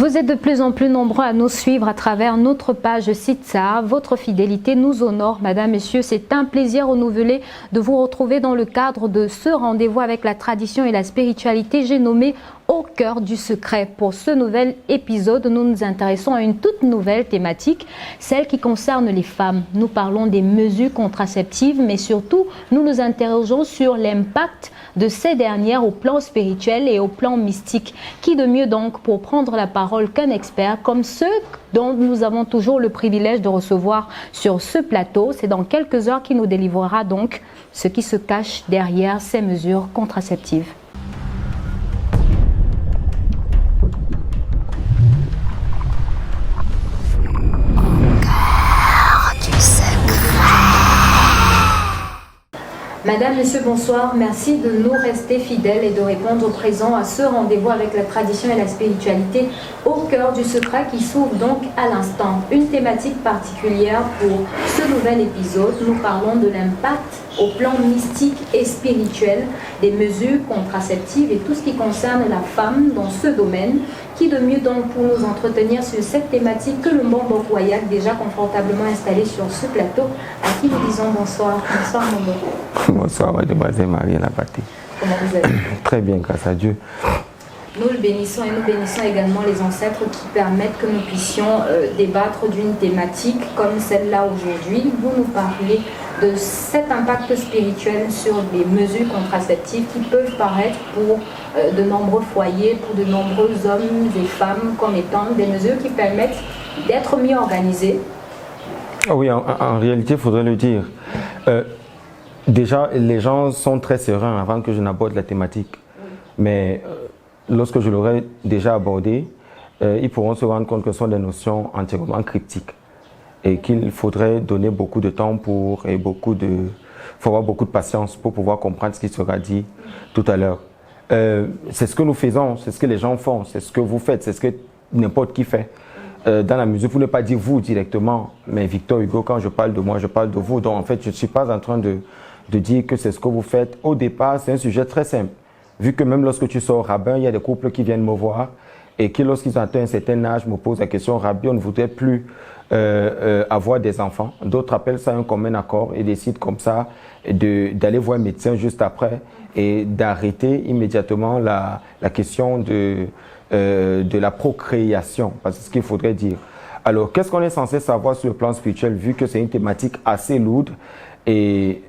Vous êtes de plus en plus nombreux à nous suivre à travers notre page Sitsa. Votre fidélité nous honore, Madame, Messieurs. C'est un plaisir renouvelé de vous retrouver dans le cadre de ce rendez-vous avec la tradition et la spiritualité. J'ai nommé Au cœur du secret. Pour ce nouvel épisode, nous nous intéressons à une toute nouvelle thématique, celle qui concerne les femmes. Nous parlons des mesures contraceptives, mais surtout, nous nous interrogeons sur l'impact de ces dernières au plan spirituel et au plan mystique. Qui de mieux donc pour prendre la parole qu'un expert comme ceux dont nous avons toujours le privilège de recevoir sur ce plateau. C'est dans quelques heures qu'il nous délivrera donc ce qui se cache derrière ces mesures contraceptives. Madame, Monsieur, bonsoir. Merci de nous rester fidèles et de répondre présent à ce rendez-vous avec la tradition et la spiritualité au cœur du secret qui s'ouvre donc à l'instant. Une thématique particulière pour ce nouvel épisode. Nous parlons de l'impact au plan mystique et spirituel des mesures contraceptives et tout ce qui concerne la femme dans ce domaine. Qui de mieux donc pour nous entretenir sur cette thématique que le Mbombo Wayak, déjà confortablement installé sur ce plateau, à qui nous disons bonsoir. Bonsoir Mbombo. Bonsoir Mademoiselle Marie Lapaté. Comment vous allez? Très bien, grâce à Dieu. Nous le bénissons et nous bénissons également les ancêtres qui permettent que nous puissions débattre d'une thématique comme celle-là aujourd'hui. Vous nous parlez de cet impact spirituel sur les mesures contraceptives qui peuvent paraître pour de nombreux foyers, pour de nombreux hommes et femmes comme étant des mesures qui permettent d'être mieux organisés. Oui, en réalité, il faudrait le dire. Déjà, les gens sont très sereins avant que je n'aborde la thématique. Mais lorsque je l'aurai déjà abordé, ils pourront se rendre compte que ce sont des notions entièrement cryptiques et qu'il faudrait donner beaucoup de temps faut avoir beaucoup de patience pour pouvoir comprendre ce qui sera dit tout à l'heure. C'est ce que nous faisons, c'est ce que les gens font, c'est ce que vous faites, c'est ce que n'importe qui fait. Dans la mesure, pour ne pas dire vous directement, mais Victor Hugo, quand je parle de moi, je parle de vous. Donc en fait, je ne suis pas en train de dire que c'est ce que vous faites. Au départ, c'est un sujet très simple. Vu que même lorsque tu sors rabbin, il y a des couples qui viennent me voir et qui, lorsqu'ils ont atteint un certain âge, me posent la question, Rabbi, on ne voudrait plus avoir des enfants. D'autres appellent ça un commun accord et décident comme ça d'aller voir un médecin juste après et d'arrêter immédiatement la question de la procréation, parce que c'est ce qu'il faudrait dire. Alors, qu'est-ce qu'on est censé savoir sur le plan spirituel, vu que c'est une thématique assez lourde? Et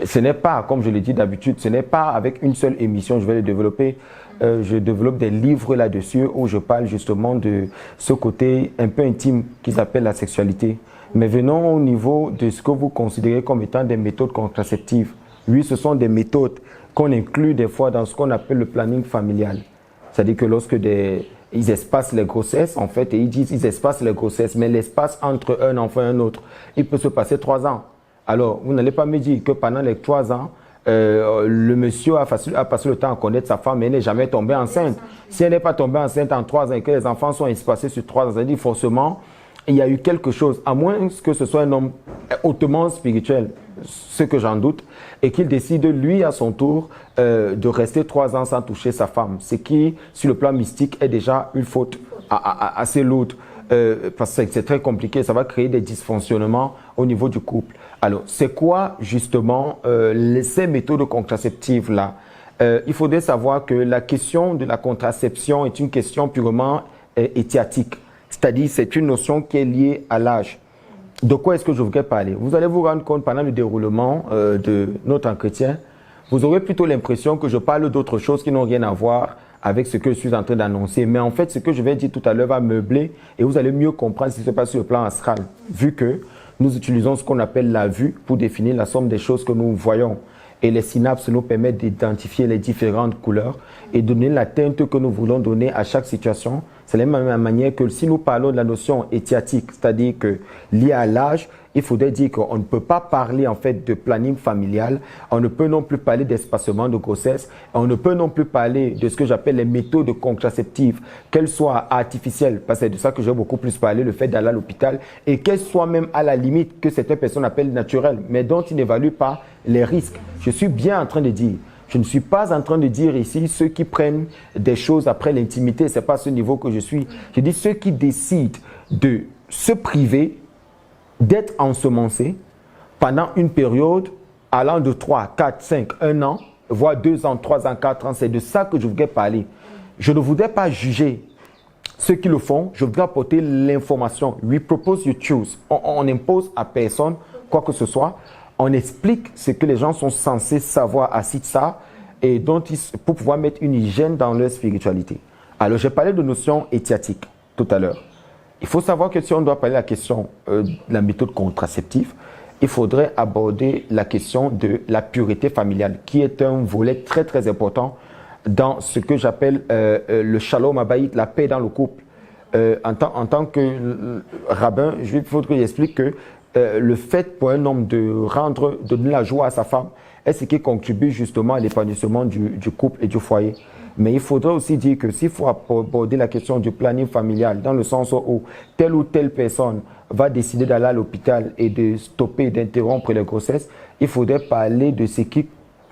ce n'est pas, comme je l'ai dit d'habitude, ce n'est pas avec une seule émission, je vais le développer. Je développe des livres là-dessus où je parle justement de ce côté un peu intime qu'ils appellent la sexualité. Mais venons au niveau de ce que vous considérez comme étant des méthodes contraceptives. Oui, ce sont des méthodes qu'on inclut des fois dans ce qu'on appelle le planning familial. C'est-à-dire que lorsque ils espacent les grossesses, en fait, et ils disent ils espacent les grossesses, mais l'espace entre un enfant et un autre, il peut se passer 3 ans. Alors, vous n'allez pas me dire que pendant les 3 ans, le monsieur a passé le temps à connaître sa femme et n'est jamais tombée enceinte. Si elle n'est pas tombée enceinte en 3 ans et que les enfants sont espacés sur 3 ans, ça veut dire forcément il y a eu quelque chose, à moins que ce soit un homme hautement spirituel, ce que j'en doute, et qu'il décide lui à son tour de rester 3 ans sans toucher sa femme, ce qui, sur le plan mystique, est déjà une faute assez lourde. Parce que c'est très compliqué, ça va créer des dysfonctionnements au niveau du couple. Alors, c'est quoi justement ces méthodes contraceptives-là? Il faudrait savoir que la question de la contraception est une question purement étiatique, c'est-à-dire c'est une notion qui est liée à l'âge. De quoi est-ce que je voudrais parler? Vous allez vous rendre compte pendant le déroulement de notre entretien, vous aurez plutôt l'impression que je parle d'autres choses qui n'ont rien à voir avec ce que je suis en train d'annoncer. Mais en fait, ce que je vais dire tout à l'heure va meubler et vous allez mieux comprendre ce qui se passe sur le plan astral, vu que nous utilisons ce qu'on appelle la vue pour définir la somme des choses que nous voyons. Et les synapses nous permettent d'identifier les différentes couleurs et donner la teinte que nous voulons donner à chaque situation. C'est la même manière que si nous parlons de la notion étiatique, c'est-à-dire que liée à l'âge, il faudrait dire qu'on ne peut pas parler en fait de planning familial, on ne peut non plus parler d'espacement de grossesse, on ne peut non plus parler de ce que j'appelle les méthodes contraceptives, qu'elles soient artificielles, parce que c'est de ça que j'ai beaucoup plus parlé, le fait d'aller à l'hôpital, et qu'elles soient même à la limite que certaines personnes appellent naturelles, mais dont ils n'évaluent pas les risques. Je suis bien en train de dire Je ne suis pas en train de dire ici ceux qui prennent des choses après l'intimité, ce n'est pas à ce niveau que je suis. Je dis ceux qui décident de se priver, d'être ensemencés pendant une période allant de 3, 4, 5, 1 an, voire 2 ans, 3 ans, 4 ans. C'est de ça que je voudrais parler. Je ne voudrais pas juger ceux qui le font, je voudrais apporter l'information. We propose, you choose. On n'impose à personne quoi que ce soit. On explique ce que les gens sont censés savoir à Sitsa et pour pouvoir mettre une hygiène dans leur spiritualité. Alors, j'ai parlé de notion étiatique tout à l'heure. Il faut savoir que si on doit parler de la question de la méthode contraceptive, il faudrait aborder la question de la pureté familiale, qui est un volet très très important dans ce que j'appelle le shalom habayit, la paix dans le couple. En tant que rabbin, il faut que j'explique que le fait pour un homme de donner la joie à sa femme est ce qui contribue justement à l'épanouissement du couple et du foyer. Mais il faudrait aussi dire que s'il faut aborder la question du planning familial, dans le sens où telle ou telle personne va décider d'aller à l'hôpital et de stopper, d'interrompre les grossesses, il faudrait parler de ce qui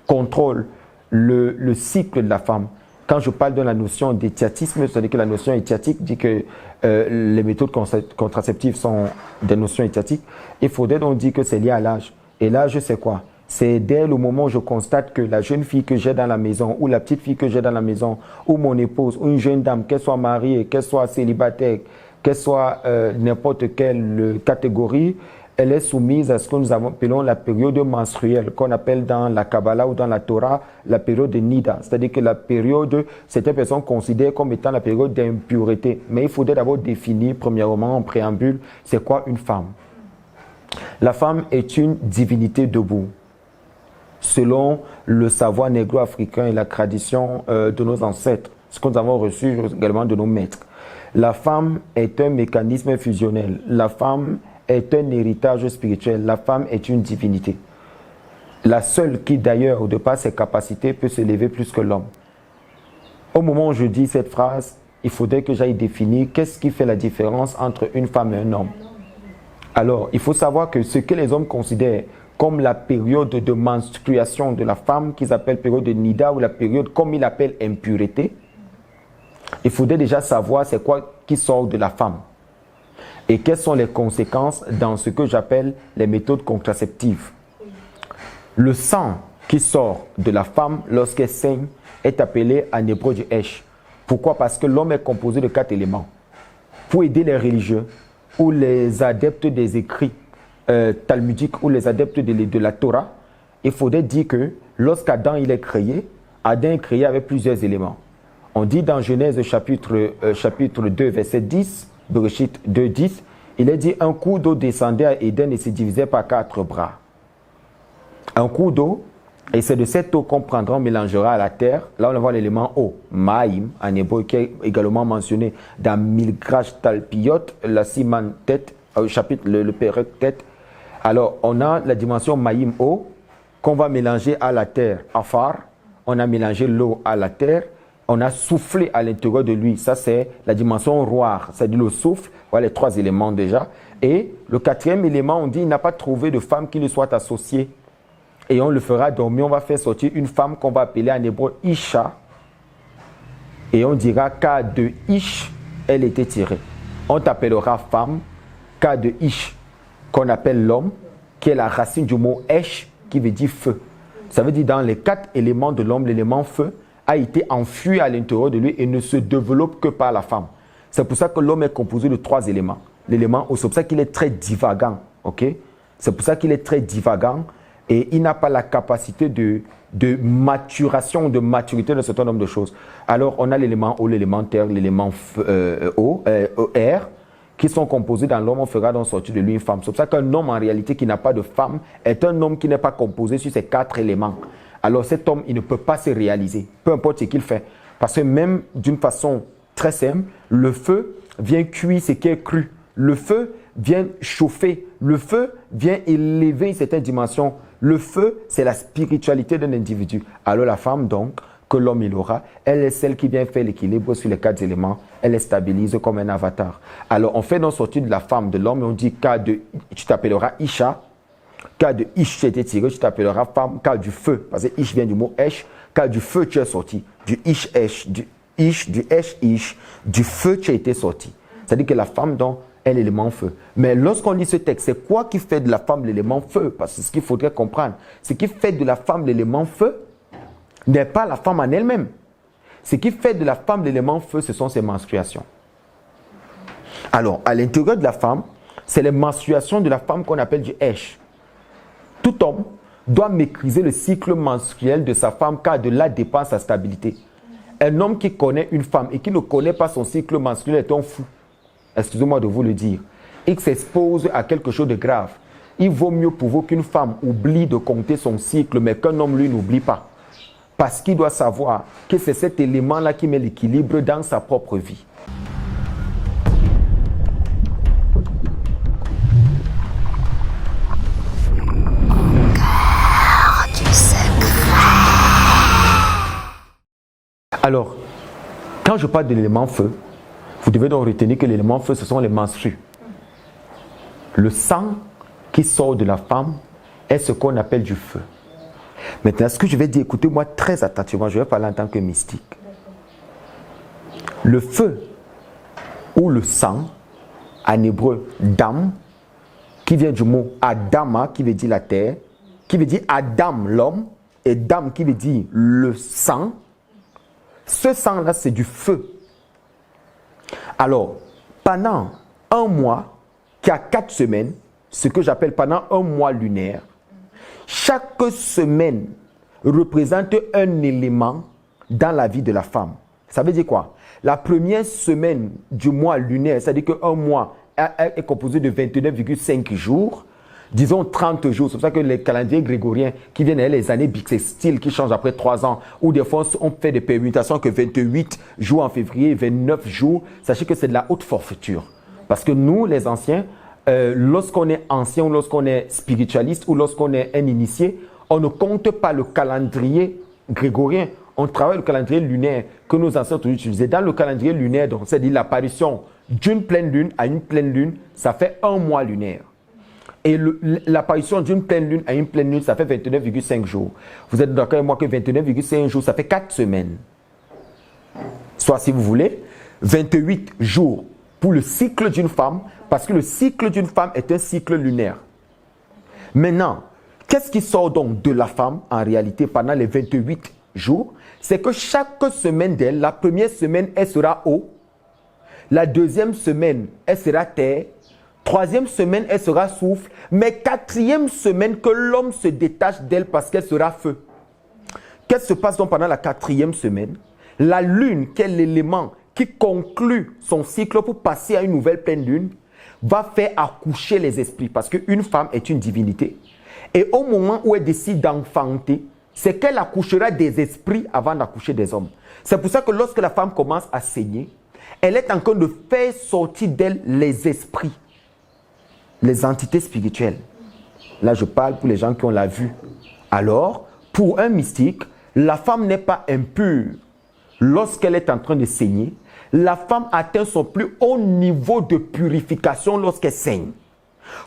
contrôle le cycle de la femme. Quand je parle de la notion d'étiatisme, c'est-à-dire que la notion étiatique dit que les méthodes contraceptives sont des notions étiatiques, il faudrait donc dire que c'est lié à l'âge. Et l'âge, c'est quoi? C'est dès le moment où je constate que la jeune fille que j'ai dans la maison, ou la petite fille que j'ai dans la maison, ou mon épouse, ou une jeune dame, qu'elle soit mariée, qu'elle soit célibataire, qu'elle soit n'importe quelle catégorie, elle est soumise à ce que nous appelons la période menstruelle, qu'on appelle dans la Kabbalah ou dans la Torah la période de Nida. C'est-à-dire que la période, certaines personnes considèrent comme étant la période d'impureté. Mais il faudrait d'abord définir, premièrement, en préambule, c'est quoi une femme? La femme est une divinité debout. Selon le savoir négro-africain et la tradition de nos ancêtres, ce que nous avons reçu également de nos maîtres. La femme est un mécanisme fusionnel. La femme est un héritage spirituel. La femme est une divinité. La seule qui, d'ailleurs, de par ses capacités, peut s'élever plus que l'homme. Au moment où je dis cette phrase, il faudrait que j'aille définir qu'est-ce qui fait la différence entre une femme et un homme. Alors, il faut savoir que ce que les hommes considèrent comme la période de menstruation de la femme, qu'ils appellent période de Nida, ou la période, comme ils l'appellent, impureté, il faudrait déjà savoir c'est quoi qui sort de la femme. Et quelles sont les conséquences dans ce que j'appelle les méthodes contraceptives. Le sang qui sort de la femme lorsqu'elle saigne est appelé en hébreu du Esh. Pourquoi? Parce que l'homme est composé de 4 éléments. Pour aider les religieux ou les adeptes des écrits talmudiques ou les adeptes de la Torah, il faudrait dire que lorsqu'Adam il est créé, Adam est créé avec plusieurs éléments. On dit dans Genèse chapitre 2, verset 10, Bereshit 2, 10, il est dit un cours d'eau descendait à Éden et se divisait par 4 bras. Un cours d'eau, et c'est de cette eau qu'on prendra, on mélangera à la terre. Là, on voit l'élément eau, maïm, en hébreu, qui est également mentionné dans Milgrach Talpiot, la Siman tête, chapitre le Pérec tête. Alors, on a la dimension maïm eau, qu'on va mélanger à la terre, afar. On a mélangé l'eau à la terre. On a soufflé à l'intérieur de lui. Ça, c'est la dimension roar, c'est-à-dire le souffle. Voilà les 3 éléments déjà. Et le 4e élément, on dit il n'a pas trouvé de femme qui lui soit associée. Et on le fera dormir. On va faire sortir une femme qu'on va appeler en hébreu Isha. Et on dira cas de Ish, elle était tirée. On t'appellera femme, cas de Ish, qu'on appelle l'homme, qui est la racine du mot Esh, qui veut dire feu. Ça veut dire dans les 4 éléments de l'homme, l'élément feu a été enfui à l'intérieur de lui et ne se développe que par la femme. C'est pour ça que l'homme est composé de 3 éléments. L'élément, c'est pour ça qu'il est très divagant. Okay? C'est pour ça qu'il est très divagant et il n'a pas la capacité de maturation, de maturité d'un certain nombre de choses. Alors, on a l'élément eau, l'élément terre, l'élément air, qui sont composés dans l'homme, on fera donc sortir de lui une femme. C'est pour ça qu'un homme, en réalité, qui n'a pas de femme, est un homme qui n'est pas composé sur ces 4 éléments. Alors cet homme, il ne peut pas se réaliser, peu importe ce qu'il fait. Parce que même d'une façon très simple, le feu vient cuire ce qui est cru. Le feu vient chauffer. Le feu vient élever une certaine dimension. Le feu, c'est la spiritualité d'un individu. Alors la femme, donc, que l'homme il aura, elle est celle qui vient faire l'équilibre sur les 4 éléments. Elle les stabilise comme un avatar. Alors on fait donc sortir de la femme, de l'homme, et on dit tu t'appelleras Isha. Cas de Ish, tu été tiré, tu t'appelleras femme. Cas du feu, parce que Ish vient du mot Esh, car du feu tu es sorti, du ish-esh, du esh-ish, du feu tu as été sorti. C'est-à-dire que la femme donc est l'élément feu. Mais lorsqu'on lit ce texte, c'est quoi qui fait de la femme l'élément feu? Parce que ce qu'il faudrait comprendre, ce qui fait de la femme l'élément feu n'est pas la femme en elle-même. Ce qui fait de la femme l'élément feu, ce sont ses menstruations. Alors, à l'intérieur de la femme, c'est les menstruations de la femme qu'on appelle du esh. Tout homme doit maîtriser le cycle menstruel de sa femme car de là dépend sa stabilité. Un homme qui connaît une femme et qui ne connaît pas son cycle menstruel est un fou. Excusez-moi de vous le dire. Il s'expose à quelque chose de grave. Il vaut mieux pour vous qu'une femme oublie de compter son cycle, mais qu'un homme, lui, n'oublie pas. Parce qu'il doit savoir que c'est cet élément-là qui met l'équilibre dans sa propre vie. Alors, quand je parle de l'élément feu, vous devez donc retenir que l'élément feu, ce sont les menstrues. Le sang qui sort de la femme est ce qu'on appelle du feu. Maintenant, ce que je vais dire, écoutez-moi très attentivement, je vais parler en tant que mystique. Le feu ou le sang, en hébreu, dam, qui vient du mot Adama, qui veut dire la terre, qui veut dire Adam, l'homme, et dam, qui veut dire le sang. Ce sang-là, c'est du feu. Alors, pendant un mois, qui a 4 semaines, ce que j'appelle pendant un mois lunaire, chaque semaine représente un élément dans la vie de la femme. Ça veut dire quoi? La première semaine du mois lunaire, c'est-à-dire qu'un mois est composé de 29,5 jours, disons 30 jours. C'est pour ça que les calendriers grégoriens qui viennent les années bissextiles qui changent après 3 ans, ou des fois on fait des permutations que 28 jours en février, 29 jours, sachez que c'est de la haute forfaiture. Parce que nous, les anciens, lorsqu'on est ancien ou lorsqu'on est spiritualiste ou lorsqu'on est un initié, on ne compte pas le calendrier grégorien. On travaille le calendrier lunaire que nos ancêtres utilisaient. Dans le calendrier lunaire, donc, c'est-à-dire l'apparition d'une pleine lune à une pleine lune, ça fait un mois lunaire. Et l'apparition d'une pleine lune à une pleine lune, ça fait 29,5 jours. Vous êtes d'accord avec moi que 29,5 jours, ça fait 4 semaines. Soit, si vous voulez, 28 jours pour le cycle d'une femme, parce que le cycle d'une femme est un cycle lunaire. Maintenant, qu'est-ce qui sort donc de la femme en réalité pendant les 28 jours? C'est que chaque semaine d'elle, la première semaine, elle sera eau. La deuxième semaine, elle sera terre. Troisième semaine, elle sera souffle. Mais quatrième semaine, que l'homme se détache d'elle parce qu'elle sera feu. Qu'est-ce qui se passe donc pendant la quatrième semaine? La lune, qui est l'élément qui conclut son cycle pour passer à une nouvelle pleine lune, va faire accoucher les esprits. Parce qu'une femme est une divinité. Et au moment où elle décide d'enfanter, c'est qu'elle accouchera des esprits avant d'accoucher des hommes. C'est pour ça que lorsque la femme commence à saigner, elle est en train de faire sortir d'elle les esprits, les entités spirituelles. Là, je parle pour les gens qui ont la vue. Alors, pour un mystique, la femme n'est pas impure lorsqu'elle est en train de saigner. La femme atteint son plus haut niveau de purification lorsqu'elle saigne.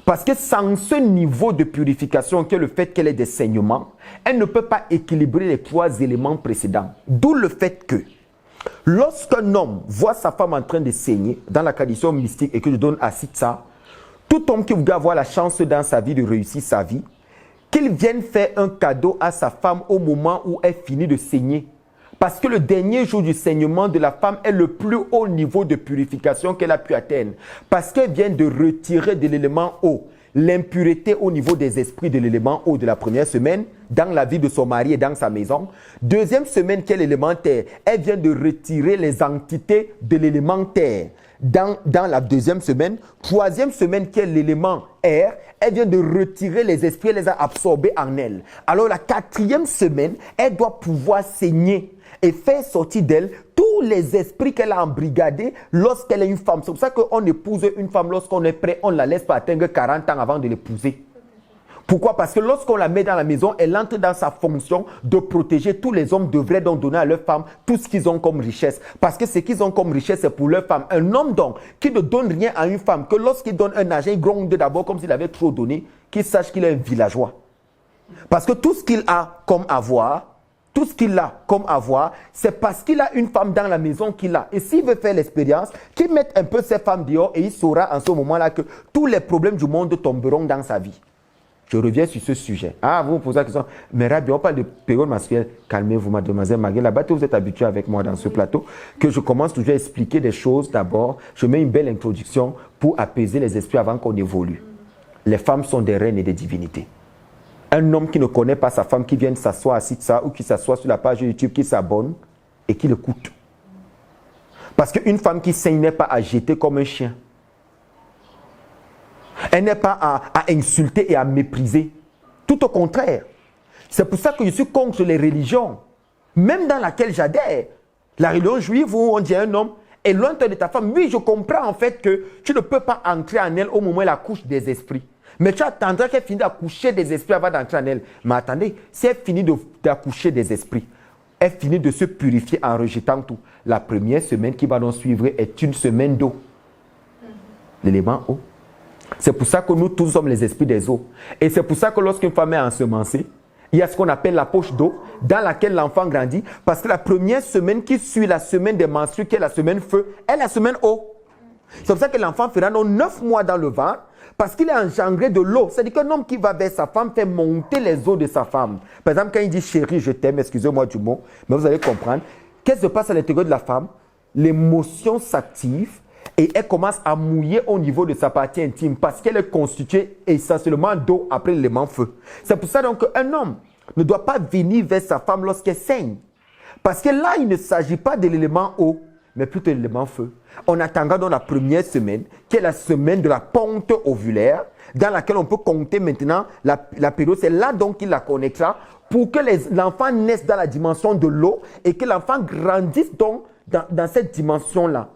Parce que sans ce niveau de purification, qui est le fait qu'elle ait des saignements, elle ne peut pas équilibrer les 3 éléments précédents. D'où le fait que, lorsqu'un homme voit sa femme en train de saigner, dans la tradition mystique, et que je donne à Sitsa, tout homme qui voudrait avoir la chance dans sa vie de réussir sa vie, qu'il vienne faire un cadeau à sa femme au moment où elle finit de saigner. Parce que le dernier jour du saignement de la femme est le plus haut niveau de purification qu'elle a pu atteindre. Parce qu'elle vient de retirer de l'élément eau l'impureté au niveau des esprits de l'élément eau de la première semaine, dans la vie de son mari et dans sa maison. Deuxième semaine qui est l'élément terre, elle vient de retirer les entités de l'élément terre dans la deuxième semaine. Troisième semaine qui est l'élément air, elle vient de retirer les esprits, elle les a absorbés en elle. Alors la quatrième semaine, elle doit pouvoir saigner et faire sortir d'elle tous les esprits qu'elle a embrigadés lorsqu'elle est une femme. C'est pour ça qu'on épouse une femme lorsqu'on est prêt, on ne la laisse pas atteindre 40 ans avant de l'épouser. Pourquoi? Parce que lorsqu'on la met dans la maison, elle entre dans sa fonction de protéger. Tous les hommes devraient donc donner à leurs femmes tout ce qu'ils ont comme richesse. Parce que ce qu'ils ont comme richesse, c'est pour leur femme. Un homme donc qui ne donne rien à une femme, que lorsqu'il donne un argent, il gronde d'abord comme s'il avait trop donné, qu'il sache qu'il est un villageois. Parce que tout ce qu'il a comme avoir, tout ce qu'il a comme avoir, c'est parce qu'il a une femme dans la maison qu'il a. Et s'il veut faire l'expérience, qu'il mette un peu ses femmes dehors et il saura en ce moment-là que tous les problèmes du monde tomberont dans sa vie. Je reviens sur ce sujet. Ah, vous me posez la question, mais Rabbi, on parle de période menstruelle. Calmez-vous, mademoiselle Maguette. Là-bas, vous êtes habitué avec moi dans ce plateau, que je commence toujours à expliquer des choses d'abord. Je mets une belle introduction pour apaiser les esprits avant qu'on évolue. Les femmes sont des reines et des divinités. Un homme qui ne connaît pas sa femme, qui vient s'asseoir à ça ou qui s'assoit sur la page YouTube, qui s'abonne et qui l'écoute. Parce qu'une femme qui saigne n'est pas à jeter comme un chien. Elle n'est pas à insulter et à mépriser. Tout au contraire. C'est pour ça que je suis contre les religions, même dans laquelle j'adhère. La religion juive où on dit à un homme, éloigne-toi de ta femme. Oui, je comprends en fait que tu ne peux pas entrer en elle au moment où elle accouche des esprits. Mais tu attendras qu'elle finisse d'accoucher des esprits avant d'entrer en elle. Mais attendez, si elle finit d'accoucher des esprits, elle finit de se purifier en rejetant tout. La première semaine qui va donc suivre est une semaine d'eau. L'élément eau. C'est pour ça que nous tous sommes les esprits des eaux. Et c'est pour ça que lorsqu'une femme est ensemencée, il y a ce qu'on appelle la poche d'eau dans laquelle l'enfant grandit. Parce que la première semaine qui suit la semaine des menstrues, qui est la semaine feu, est la semaine eau. C'est pour ça que l'enfant fera donc 9 mois dans le ventre parce qu'il est engendré de l'eau. C'est-à-dire qu'un homme qui va vers sa femme fait monter les os de sa femme. Par exemple, quand il dit chérie, je t'aime, excusez-moi du mot, mais vous allez comprendre. Qu'est-ce qui se passe à l'intérieur de la femme? L'émotion s'active. Et elle commence à mouiller au niveau de sa partie intime parce qu'elle est constituée essentiellement d'eau après l'élément feu. C'est pour ça donc qu'un homme ne doit pas venir vers sa femme lorsqu'elle saigne. Parce que là, il ne s'agit pas de l'élément eau, mais plutôt de l'élément feu. On attendra dans la première semaine, qui est la semaine de la ponte ovulaire, dans laquelle on peut compter maintenant la période. C'est là donc qu'il la connectera pour que l'enfant naisse dans la dimension de l'eau et que l'enfant grandisse donc dans cette dimension-là.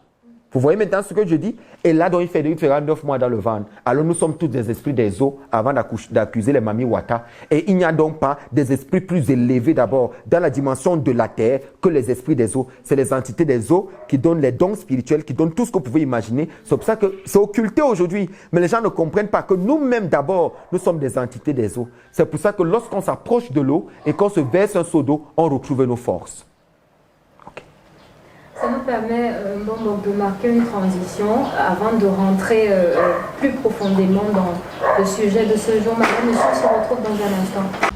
Vous voyez maintenant ce que je dis? Et là, donc, il fera 9 mois dans le ventre. Alors, nous sommes tous des esprits des eaux avant d'accuser les mamies Wata. Et il n'y a donc pas des esprits plus élevés d'abord dans la dimension de la terre que les esprits des eaux. C'est les entités des eaux qui donnent les dons spirituels, qui donnent tout ce que vous pouvez imaginer. C'est pour ça que c'est occulté aujourd'hui. Mais les gens ne comprennent pas que nous-mêmes d'abord, nous sommes des entités des eaux. C'est pour ça que lorsqu'on s'approche de l'eau et qu'on se verse un seau d'eau, on retrouve nos forces. Ça nous permet donc de marquer une transition avant de rentrer plus profondément dans le sujet de ce jour. Madame, monsieur, on se retrouve dans un instant.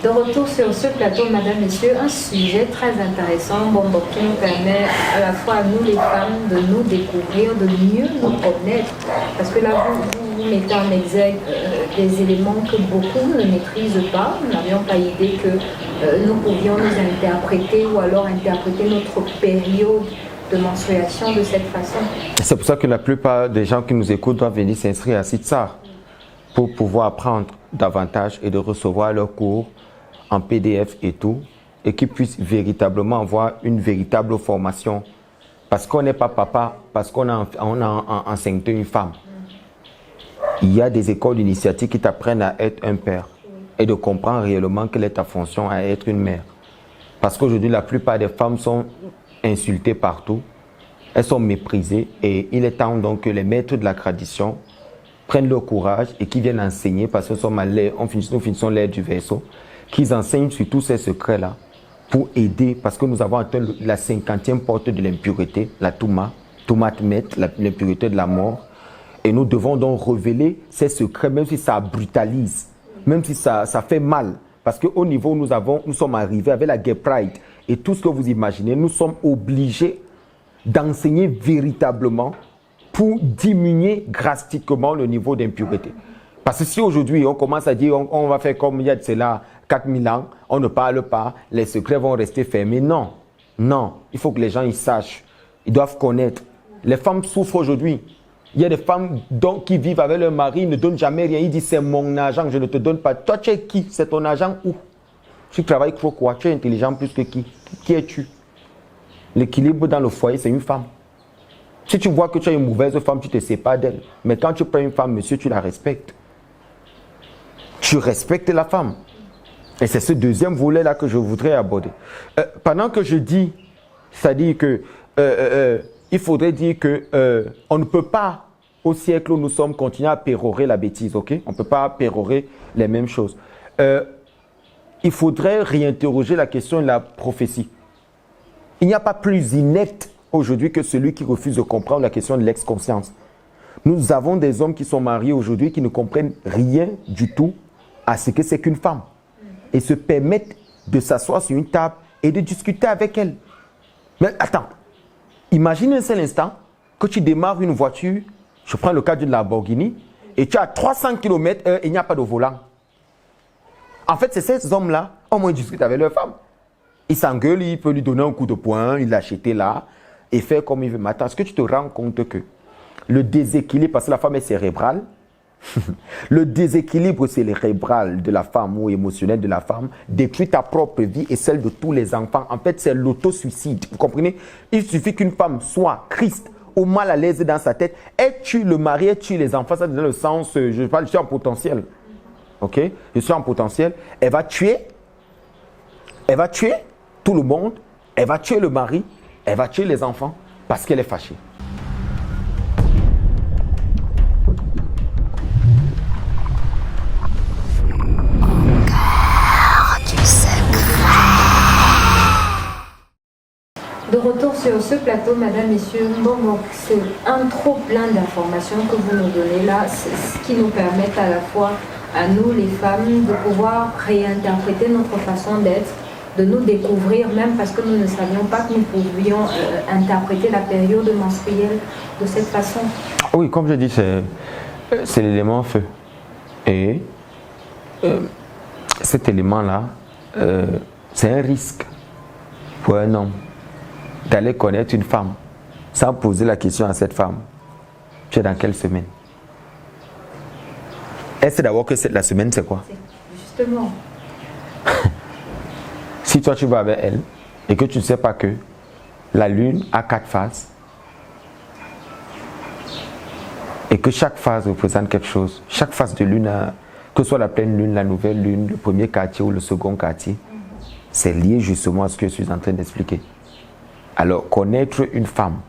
De retour sur ce plateau, madame, messieurs, un sujet très intéressant, qui nous permet à la fois à nous les femmes de nous découvrir, de mieux nous connaître. Parce que là, vous mettez en exergue des éléments que beaucoup ne maîtrisent pas. Nous n'avions pas idée que nous pouvions nous interpréter ou alors interpréter notre période de menstruation de cette façon. C'est pour ça que la plupart des gens qui nous écoutent doivent venir s'inscrire à Sitsar pour pouvoir apprendre davantage et de recevoir leurs cours en PDF et tout, et qu'ils puissent véritablement avoir une véritable formation. Parce qu'on n'est pas papa, parce qu'on a enseigné une femme. Il y a des écoles d'initiative qui t'apprennent à être un père et de comprendre réellement quelle est ta fonction à être une mère. Parce qu'aujourd'hui, la plupart des femmes sont insultées partout, elles sont méprisées, et il est temps donc que les maîtres de la tradition prennent leur courage et qu'ils viennent enseigner, parce que nous finissons l'ère du Verseau, qu'ils enseignent sur tous ces secrets-là pour aider, parce que nous avons atteint la 50e porte de l'impureté, la Touma Tmet, l'impureté de la mort. Et nous devons donc révéler ces secrets, même si ça brutalise, même si ça fait mal. Parce qu'au niveau où nous sommes arrivés avec la Gay Pride et tout ce que vous imaginez, nous sommes obligés d'enseigner véritablement pour diminuer drastiquement le niveau d'impureté. Parce que si aujourd'hui on commence à dire on va faire comme il y a de cela 4000 ans, on ne parle pas, les secrets vont rester fermés. Non, non, il faut que les gens ils sachent, ils doivent connaître. Les femmes souffrent aujourd'hui. Il y a des femmes qui vivent avec leur mari, ils ne donnent jamais rien. Ils disent c'est mon argent, je ne te donne pas. Toi tu es qui? C'est ton argent où? Tu travailles pour quoi? Tu es intelligent plus que qui? Qui es-tu? L'équilibre dans le foyer, c'est une femme. Si tu vois que tu as une mauvaise femme, tu te sépares d'elle. Mais quand tu prends une femme, monsieur, tu la respectes. Tu respectes la femme. Et c'est ce deuxième volet-là que je voudrais aborder. Pendant que je dis C'est-à-dire que il faudrait dire que on ne peut pas, au siècle où nous sommes, continuer à pérorer la bêtise, ok? On ne peut pas pérorer les mêmes choses. Il faudrait réinterroger la question de la prophétie. Il n'y a pas plus inepte aujourd'hui que celui qui refuse de comprendre la question de l'ex-conscience. Nous avons des hommes qui sont mariés aujourd'hui qui ne comprennent rien du tout à ce que c'est qu'une femme et se permettent de s'asseoir sur une table et de discuter avec elle. Mais attends, imagine un seul instant que tu démarres une voiture, je prends le cas d'une Lamborghini, et tu as 300 km/h et il n'y a pas de volant. En fait, c'est ces hommes-là, au moins ils discutent avec leur femme. Il s'engueule, il peut lui donner un coup de poing, il l'acheter là, et faire comme il veut. Mais attends, est-ce que tu te rends compte que le déséquilibre, parce que la femme est cérébrale, le déséquilibre cérébral de la femme ou émotionnel de la femme détruit ta propre vie et celle de tous les enfants. En fait, c'est l'autosuicide. Vous comprenez? Il suffit qu'une femme soit triste ou mal à l'aise dans sa tête, elle tue le mari, elle tue les enfants. Ça dans le sens, je parle, je suis en potentiel. Ok? Je suis en potentiel. Elle va tuer tout le monde, elle va tuer le mari, elle va tuer les enfants parce qu'elle est fâchée. De retour sur ce plateau, mesdames, messieurs, bon, c'est un trop plein d'informations que vous nous donnez là, c'est ce qui nous permet à la fois à nous, les femmes, de pouvoir réinterpréter notre façon d'être, de nous découvrir, même parce que nous ne savions pas que nous pouvions interpréter la période menstruelle de cette façon. Oui, comme je dis, c'est l'élément feu. Et cet élément-là, c'est un risque pour un homme d'aller connaître une femme sans poser la question à cette femme. Tu es dans quelle semaine? Elle sait d'abord que la semaine, c'est quoi? Justement. Si toi, tu vas avec elle et que tu ne sais pas que la lune a 4 phases et que chaque phase représente quelque chose, chaque phase de lune, que ce soit la pleine lune, la nouvelle lune, le premier quartier ou le second quartier, c'est lié justement à ce que je suis en train d'expliquer. Alors, connaître une femme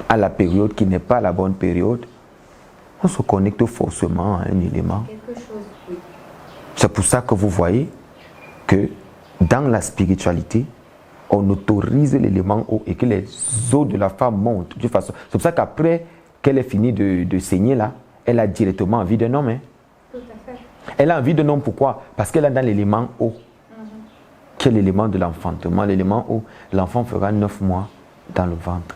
à la période qui n'est pas la bonne période, on se connecte forcément à un élément. Quelque chose, oui. C'est pour ça que vous voyez que dans la spiritualité, on autorise l'élément eau et que les eaux de la femme montent de façon. C'est pour ça qu'après qu'elle ait fini de saigner là, elle a directement envie d'un homme. Hein. Tout à fait. Elle a envie d'un homme, pourquoi? Parce qu'elle a dans l'élément eau. Qui est l'élément de l'enfantement, l'élément où l'enfant fera 9 mois dans le ventre.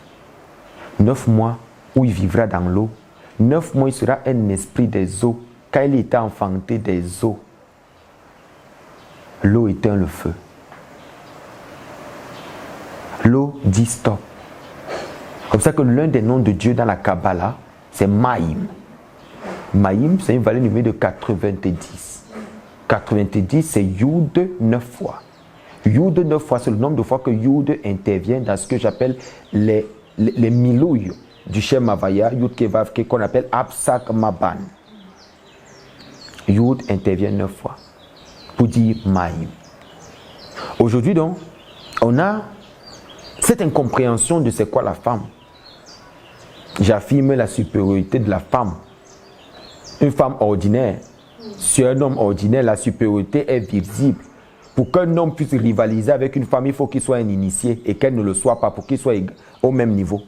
9 mois où il vivra dans l'eau. 9 mois, il sera un esprit des eaux. Quand il était enfanté des eaux, l'eau éteint le feu. L'eau dit stop. Comme ça que l'un des noms de Dieu dans la Kabbalah, c'est Maïm. Maïm, c'est une valeur numérique de 90. 90, c'est Yud 9 fois. Yud 9 fois, c'est le nombre de fois que Yud intervient dans ce que j'appelle les milouilles du Shem Havaya, Yud Kevav, qu'on appelle Absak Maban. Yud intervient 9 fois pour dire Maïm. Aujourd'hui donc, on a cette incompréhension de c'est quoi la femme. J'affirme la supériorité de la femme. Une femme ordinaire, sur un homme ordinaire, la supériorité est visible. Pour qu'un homme puisse rivaliser avec une femme, il faut qu'il soit un initié et qu'elle ne le soit pas pour qu'il soit au même niveau.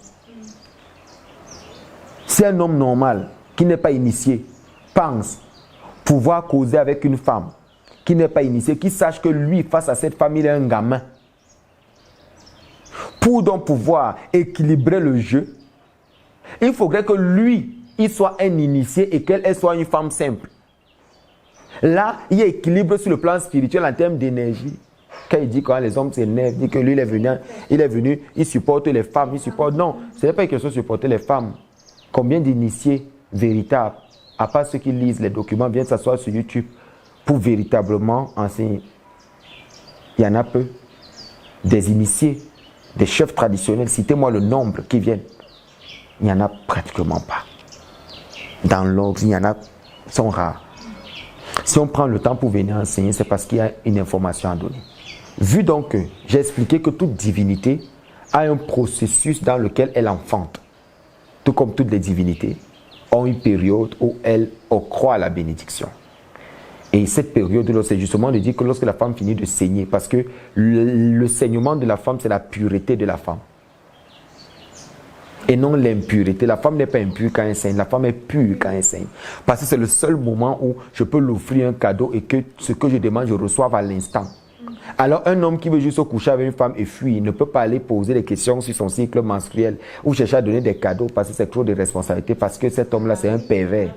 Si un homme normal, qui n'est pas initié, pense pouvoir causer avec une femme qui n'est pas initiée, qui sache que lui, face à cette femme, il est un gamin, pour donc pouvoir équilibrer le jeu, il faudrait que lui, il soit un initié et qu'elle soit une femme simple. Là, il y a équilibre sur le plan spirituel en termes d'énergie. Quand il dit quand les hommes s'énervent, il dit que lui, il est venu, il supporte les femmes, il supporte. Non, ce n'est pas une question de supporter les femmes. Combien d'initiés véritables, à part ceux qui lisent les documents, viennent s'asseoir sur YouTube pour véritablement enseigner? Il y en a peu. Des initiés, des chefs traditionnels, citez-moi le nombre qui viennent. Il n'y en a pratiquement pas. Dans l'ordre, il y en a, sont rares. Si on prend le temps pour venir enseigner, c'est parce qu'il y a une information à donner. Vu donc que j'ai expliqué que toute divinité a un processus dans lequel elle enfante, tout comme toutes les divinités, ont une période où elles octroient la bénédiction. Et cette période-là, c'est justement de dire que lorsque la femme finit de saigner, parce que le saignement de la femme, c'est la pureté de la femme. Et non l'impureté. La femme n'est pas impure quand elle saigne, la femme est pure quand elle saigne. Parce que c'est le seul moment où je peux l'offrir un cadeau et que ce que je demande, je reçoive à l'instant. Alors un homme qui veut juste se coucher avec une femme et fuir, il ne peut pas aller poser des questions sur son cycle menstruel ou chercher à donner des cadeaux parce que c'est trop de responsabilité, parce que cet homme-là, c'est un pervers.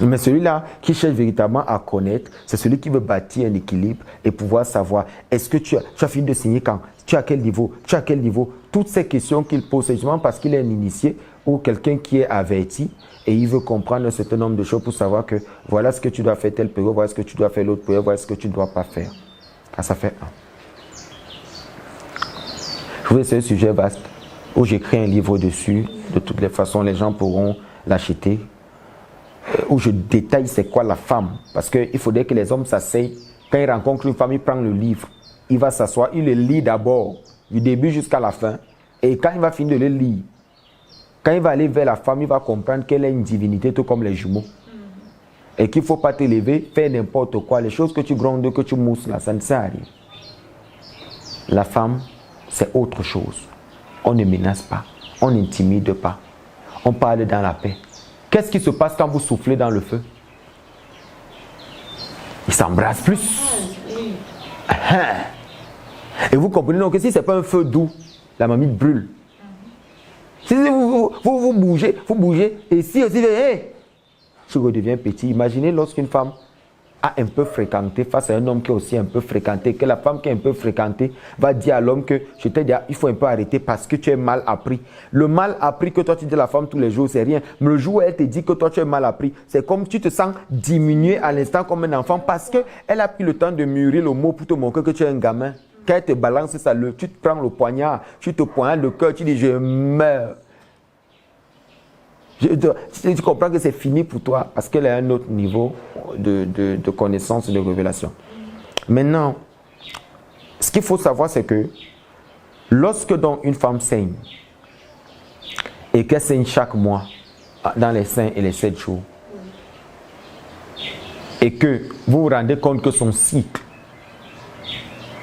Mais celui-là qui cherche véritablement à connaître, c'est celui qui veut bâtir un équilibre et pouvoir savoir, est-ce que tu as fini de signer quand? Tu as quel niveau? Tu as quel niveau? Toutes ces questions qu'il pose, c'est justement parce qu'il est un initié ou quelqu'un qui est averti et il veut comprendre un certain nombre de choses pour savoir que voilà ce que tu dois faire telle période, voilà ce que tu dois faire l'autre période, voilà ce que tu ne dois pas faire. Ah, ça fait un. Je voulais, c'est un sujet vaste où j'écris un livre dessus. De toutes les façons, les gens pourront l'acheter. Où je détaille c'est quoi la femme. Parce qu'il faudrait que les hommes s'asseyent. Quand ils rencontrent une femme, ils prennent le livre. Il va s'asseoir, il le lit d'abord, du début jusqu'à la fin. Et quand il va finir de le lire, quand il va aller vers la femme, il va comprendre qu'elle est une divinité, tout comme les jumeaux. Et qu'il ne faut pas te lever, faire n'importe quoi. Les choses que tu grondes, que tu mousses là, ça ne sert à rien. La femme, c'est autre chose. On ne menace pas, on n'intimide pas. On parle dans la paix. Qu'est-ce qui se passe quand vous soufflez dans le feu? Ils s'embrassent plus. Et vous comprenez donc que si ce n'est pas un feu doux, la mamie brûle. Si vous bougez, et si aussi, je redeviens petit. Imaginez lorsqu'une femme a un peu fréquenté face à un homme qui est aussi un peu fréquenté, que la femme qui est un peu fréquentée va dire à l'homme que je t'ai dit, il faut un peu arrêter parce que tu es mal appris. Le mal appris que toi tu dis à la femme tous les jours, c'est rien. Mais le jour où elle te dit que toi tu es mal appris, c'est comme tu te sens diminué à l'instant comme un enfant parce qu'elle a pris le temps de mûrir le mot pour te montrer que tu es un gamin. Quand elle te balance ça, tu te prends le poignard, tu te poignardes le cœur, tu dis je meurs. Tu comprends que c'est fini pour toi parce qu'elle a un autre niveau de connaissance et de révélation. Maintenant, ce qu'il faut savoir, c'est que lorsque donc une femme saigne et qu'elle saigne chaque mois dans les 5 et les 7 jours et que vous vous rendez compte que son cycle,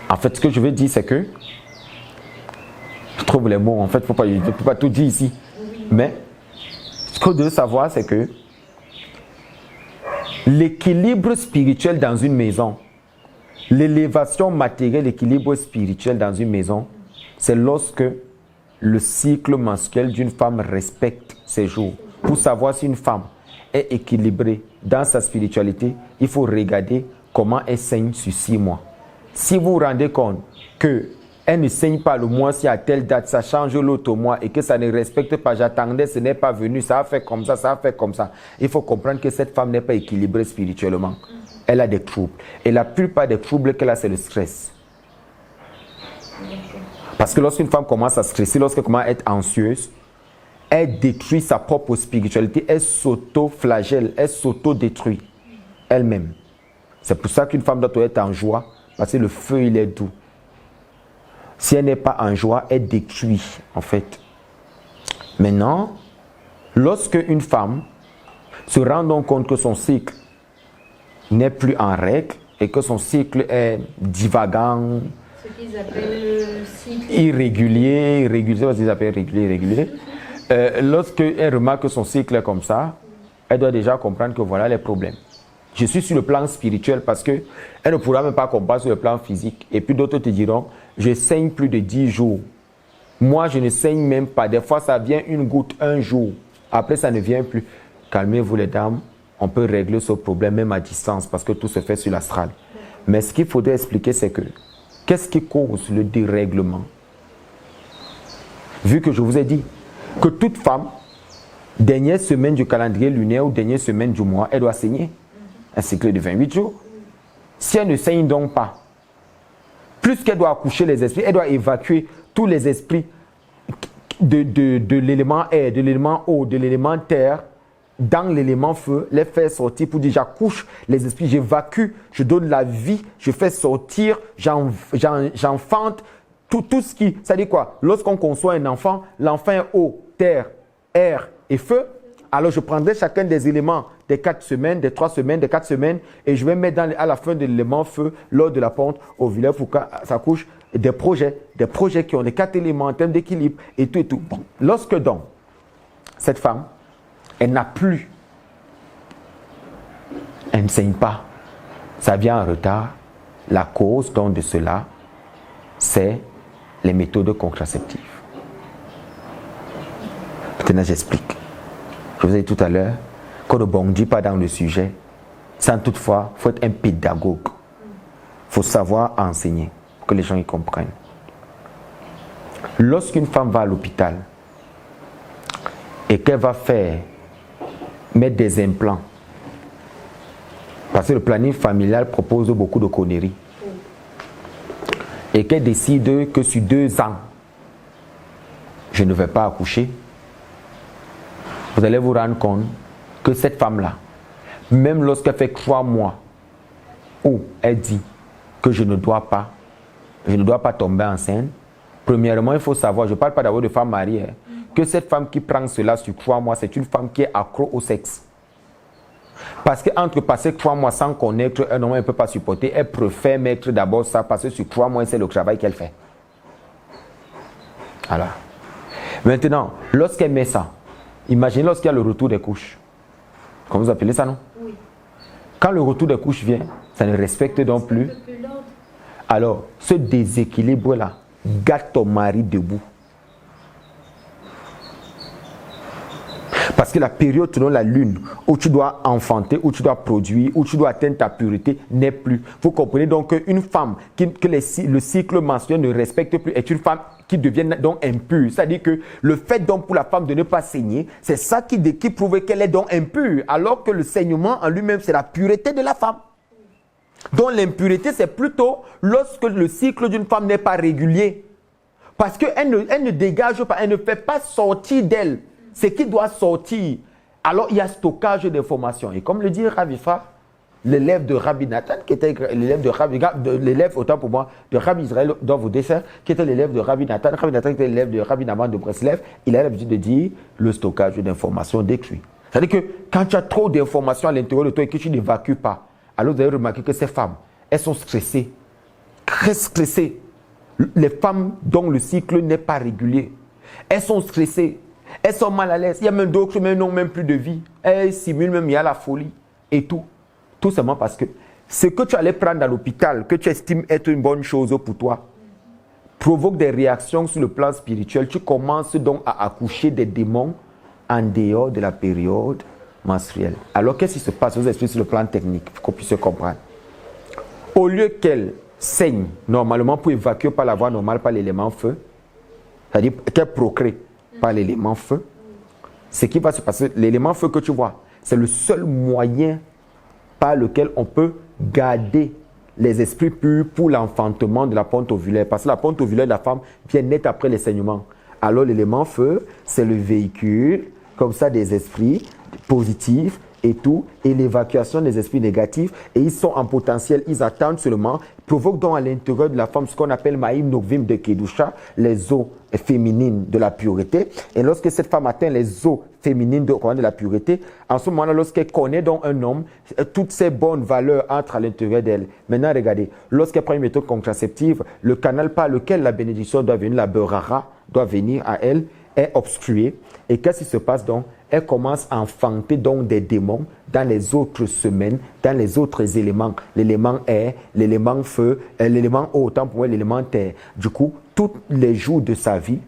en fait, ce que je veux dire, c'est que je trouve les mots, en fait, je ne peux pas tout dire ici, mais ce que vous devez savoir, c'est que l'équilibre spirituel dans une maison, l'élévation matérielle, l'équilibre spirituel dans une maison, c'est lorsque le cycle menstruel d'une femme respecte ses jours. Pour savoir si une femme est équilibrée dans sa spiritualité, il faut regarder comment elle saigne sur 6 mois. Si vous vous rendez compte que elle ne saigne pas le mois si à telle date, ça change l'autre mois et que ça ne respecte pas, j'attendais, ce n'est pas venu, ça a fait comme ça, ça a fait comme ça. Il faut comprendre que cette femme n'est pas équilibrée spirituellement. Elle a des troubles. Et la plupart des troubles qu'elle a, c'est le stress. Parce que lorsqu'une femme commence à stresser, lorsqu'elle commence à être anxieuse, elle détruit sa propre spiritualité, elle s'auto-flagelle, elle s'auto-détruit elle-même. C'est pour ça qu'une femme doit être en joie, parce que le feu, il est doux. Si elle n'est pas en joie, elle détruit, en fait. Maintenant, lorsque une femme se rend donc compte que son cycle n'est plus en règle et que son cycle est divagant, ce qu'ils appellent cycle irrégulier, parce qu'ils appellent irrégulier. Lorsqu'elle remarque que son cycle est comme ça, elle doit déjà comprendre que voilà les problèmes. Je suis sur le plan spirituel parce qu'elle ne pourra même pas comprendre sur le plan physique. Et puis d'autres te diront, je saigne plus de 10 jours. Moi, je ne saigne même pas. Des fois, ça vient une goutte un jour. Après, ça ne vient plus. Calmez-vous les dames, on peut régler ce problème même à distance parce que tout se fait sur l'astral. Mais ce qu'il faudrait expliquer, c'est que qu'est-ce qui cause le dérèglement? Vu que je vous ai dit que toute femme, dernière semaine du calendrier lunaire ou dernière semaine du mois, elle doit saigner. Un cycle de 28 jours. Si elle ne saigne donc pas, plus qu'elle doit accoucher les esprits, elle doit évacuer tous les esprits de l'élément air, de l'élément eau, de l'élément terre, dans l'élément feu, les faire sortir pour dire j'accouche les esprits, j'évacue, je donne la vie, je fais sortir, j'enfante, tout ce qui... Ça dit quoi? Lorsqu'on conçoit un enfant, l'enfant est eau, terre, air et feu. Alors je prendrai chacun des éléments des 4 semaines, des 3 semaines, des 4 semaines et je vais mettre à la fin de l'élément feu, lors de la ponte ovulaire pour que ça couche des projets qui ont les 4 éléments en termes d'équilibre et tout et tout. Bon. Lorsque donc, cette femme, elle n'a plus, elle ne saigne pas, ça vient en retard, la cause donc de cela, c'est les méthodes contraceptives. Maintenant, j'explique. Je vous ai dit tout à l'heure qu'on ne bondit pas dans le sujet. Sans toutefois, il faut être un pédagogue. Il faut savoir enseigner pour que les gens y comprennent. Lorsqu'une femme va à l'hôpital et qu'elle va mettre des implants, parce que le planning familial propose beaucoup de conneries, et qu'elle décide que sur 2 ans, je ne vais pas accoucher, vous allez vous rendre compte que cette femme-là, même lorsqu'elle fait 3 mois où elle dit que je ne dois pas tomber enceinte, premièrement, il faut savoir, je ne parle pas d'abord de femme mariée, que cette femme qui prend cela sur 3 mois, c'est une femme qui est accro au sexe. Parce qu'entre passer 3 mois sans connaître un homme, elle ne peut pas supporter, elle préfère mettre d'abord ça parce que sur 3 mois, c'est le travail qu'elle fait. Alors, maintenant, lorsqu'elle met ça, imaginez lorsqu'il y a le retour des couches. Comment vous appelez ça, non? Oui. Quand le retour des couches vient, ça ne respecte donc plus. Alors, ce déséquilibre-là, garde ton mari debout. Parce que la période selon la lune où tu dois enfanter, où tu dois produire, où tu dois atteindre ta pureté n'est plus. Vous comprenez donc qu'une femme que le cycle menstruel ne respecte plus est une femme qui devient donc impure. C'est-à-dire que le fait donc pour la femme de ne pas saigner, c'est ça qui prouve qu'elle est donc impure. Alors que le saignement en lui-même, c'est la pureté de la femme. Donc l'impureté, c'est plutôt lorsque le cycle d'une femme n'est pas régulier. Parce qu'elle ne dégage pas, elle ne fait pas sortir d'elle ce qui doit sortir. Alors il y a stockage d'informations. Et comme le dit Ravifa, l'élève de Rabbi Nathan, qui était l'élève autant pour moi de Rabbi Israël dans vos desserts, qui était l'élève de Rabbi Nathan qui était l'élève de Rabbi Naman de Breslev, il a l'habitude de dire le stockage d'informations détruit. C'est-à-dire que quand tu as trop d'informations à l'intérieur de toi et que tu n'évacues pas, alors vous avez remarqué que ces femmes, elles sont stressées, très stressées. Les femmes dont le cycle n'est pas régulier, elles sont stressées. Elles sont mal à l'aise. Il y a même d'autres, mais n'ont même plus de vie. Elles simulent même, il y a la folie et tout. Tout simplement parce que ce que tu allais prendre à l'hôpital, que tu estimes être une bonne chose pour toi, provoque des réactions sur le plan spirituel. Tu commences donc à accoucher des démons en dehors de la période menstruelle. Alors qu'est-ce qui se passe? Je vous explique sur le plan technique pour qu'on puisse comprendre. Au lieu qu'elle saigne normalement pour évacuer par la voie normale par l'élément feu, c'est-à-dire qu'elle procrée par l'élément feu, ce qui va se passer, l'élément feu que tu vois, c'est le seul moyen par lequel on peut garder les esprits purs pour l'enfantement de la ponte ovulaire. Parce que la ponte ovulaire de la femme vient net après les saignements. Alors l'élément feu, c'est le véhicule, comme ça, des esprits positifs et tout, et l'évacuation des esprits négatifs, et ils sont en potentiel, ils attendent seulement, provoquent donc à l'intérieur de la femme ce qu'on appelle Maïm Nokvim de Kedusha, les eaux féminines de la pureté. Et lorsque cette femme atteint les eaux féminines de la pureté, en ce moment-là, lorsqu'elle connaît donc un homme, toutes ces bonnes valeurs entrent à l'intérieur d'elle. Maintenant, regardez, lorsqu'elle prend une méthode contraceptive, le canal par lequel la bénédiction doit venir, la berara doit venir à elle, est obstrué. Et qu'est-ce qui se passe donc? Elle commence à enfanter donc des démons dans les autres semaines, dans les autres éléments. L'élément air, l'élément feu, l'élément eau, autant pour moi, l'élément terre. Du coup, tous les jours de sa vie,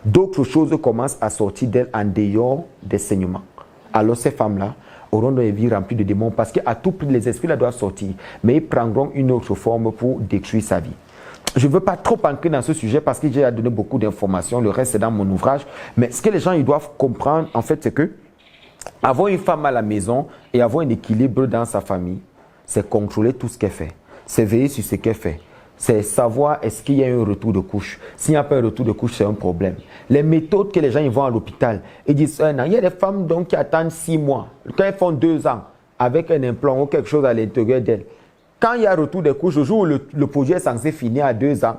d'autres choses commencent à sortir d'elle en dehors des saignements. Alors ces femmes-là auront des vies remplies de démons parce qu'à tout prix, les esprits là doivent sortir. Mais ils prendront une autre forme pour détruire sa vie. Je ne veux pas trop ancrer dans ce sujet parce que j'ai donné beaucoup d'informations, le reste c'est dans mon ouvrage. Mais ce que les gens ils doivent comprendre, en fait, c'est que avoir une femme à la maison et avoir un équilibre dans sa famille, c'est contrôler tout ce qu'elle fait. C'est veiller sur ce qu'elle fait. c'est savoir est-ce qu'il y a un retour de couche. S'il n'y a pas un retour de couche, c'est un problème. Les méthodes que les gens ils vont à l'hôpital, ils disent un an. Il y a des femmes donc, qui attendent 6 mois. Quand elles font 2 ans, avec un implant ou quelque chose à l'intérieur d'elles, quand il y a retour de couche, le jour où le produit est censé finir à 2 ans,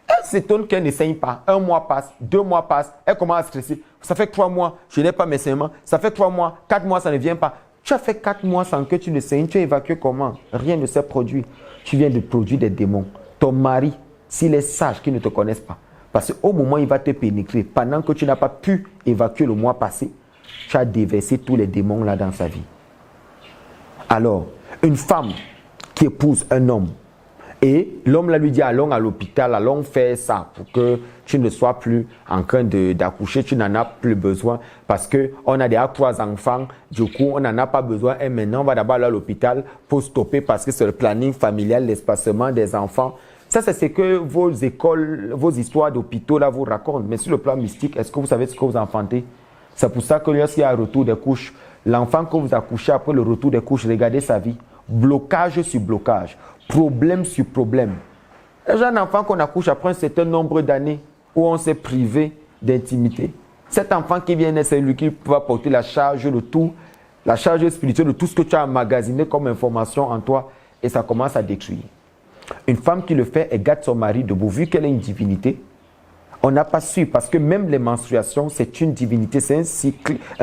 elle s'étonne qu'elle ne saigne pas. 1 mois passe, 2 mois passe, elle commence à stresser. Ça fait 3 mois, je n'ai pas mes saignements. Ça fait 3 mois, 4 mois, ça ne vient pas. Tu as fait 4 mois sans que tu ne saignes. Tu as évacué comment? Rien ne s'est produit. Tu viens de produire des démons. Ton mari, s'il est sage, qu'il ne te connaisse pas. Parce qu'au moment où il va te pénétrer, pendant que tu n'as pas pu évacuer le mois passé, tu as déversé tous les démons là dans sa vie. Alors, une femme qui épouse un homme, et l'homme là lui dit allons à l'hôpital, allons faire ça pour que tu ne sois plus en train d'accoucher, tu n'en as plus besoin parce qu'on a déjà 3 enfants, du coup on n'en a pas besoin et maintenant on va d'abord aller à l'hôpital pour stopper parce que c'est le planning familial, l'espacement des enfants. Ça c'est ce que vos écoles, vos histoires d'hôpitaux là vous racontent. Mais sur le plan mystique, est-ce que vous savez ce que vous enfantez? C'est pour ça que lorsqu'il y a un retour des couches, l'enfant que vous accouchez après le retour des couches, regardez sa vie. Blocage sur blocage, problème sur problème. Un jeune enfant qu'on accouche après un certain nombre d'années où on s'est privé d'intimité. Cet enfant qui vient, c'est lui qui va porter la charge de tout, la charge spirituelle de tout ce que tu as emmagasiné comme information en toi et ça commence à détruire. Une femme qui le fait, elle garde son mari debout. Vu qu'elle est une divinité, on n'a pas su parce que même les menstruations, c'est une divinité, c'est un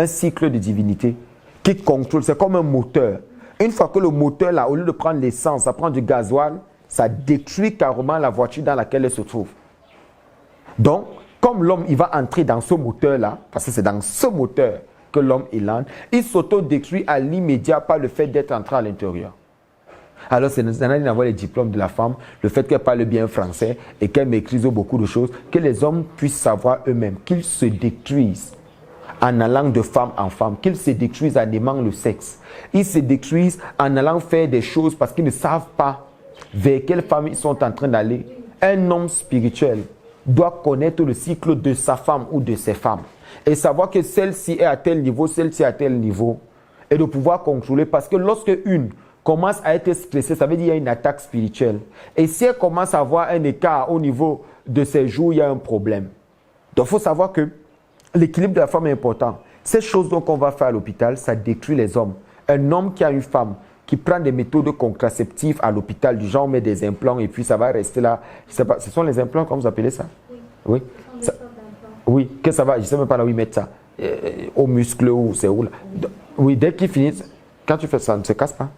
cycle de divinité qui contrôle, c'est comme un moteur. Une fois que le moteur, là, au lieu de prendre l'essence, ça prend du gasoil, ça détruit carrément la voiture dans laquelle elle se trouve. Donc, comme l'homme, il va entrer dans ce moteur-là, parce que c'est dans ce moteur que l'homme, il entre, il s'auto-détruit à l'immédiat par le fait d'être entré à l'intérieur. Alors, ça n'a rien à voir les diplômes de la femme, le fait qu'elle parle bien français et qu'elle maîtrise beaucoup de choses, que les hommes puissent savoir eux-mêmes qu'ils se détruisent en allant de femme en femme, qu'ils se détruisent en aimant le sexe. Ils se détruisent en allant faire des choses parce qu'ils ne savent pas vers quelle femme ils sont en train d'aller. Un homme spirituel doit connaître le cycle de sa femme ou de ses femmes et savoir que celle-ci est à tel niveau, celle-ci est à tel niveau et de pouvoir contrôler parce que lorsque une commence à être stressée, ça veut dire qu'il y a une attaque spirituelle. Et si elle commence à avoir un écart au niveau de ses jours, il y a un problème. Donc il faut savoir que l'équilibre de la femme est important. Ces choses donc qu'on va faire à l'hôpital, ça détruit les hommes. Un homme qui a une femme qui prend des méthodes contraceptives à l'hôpital, du genre on met des implants et puis ça va rester là. Je sais pas, ce sont les implants, comme vous appelez ça? Oui. Oui, que ça va, je ne sais même pas là où ils mettent ça. Au muscle ou c'est où là. Oui, dès qu'ils finissent, quand tu fais ça, ça ne se casse pas.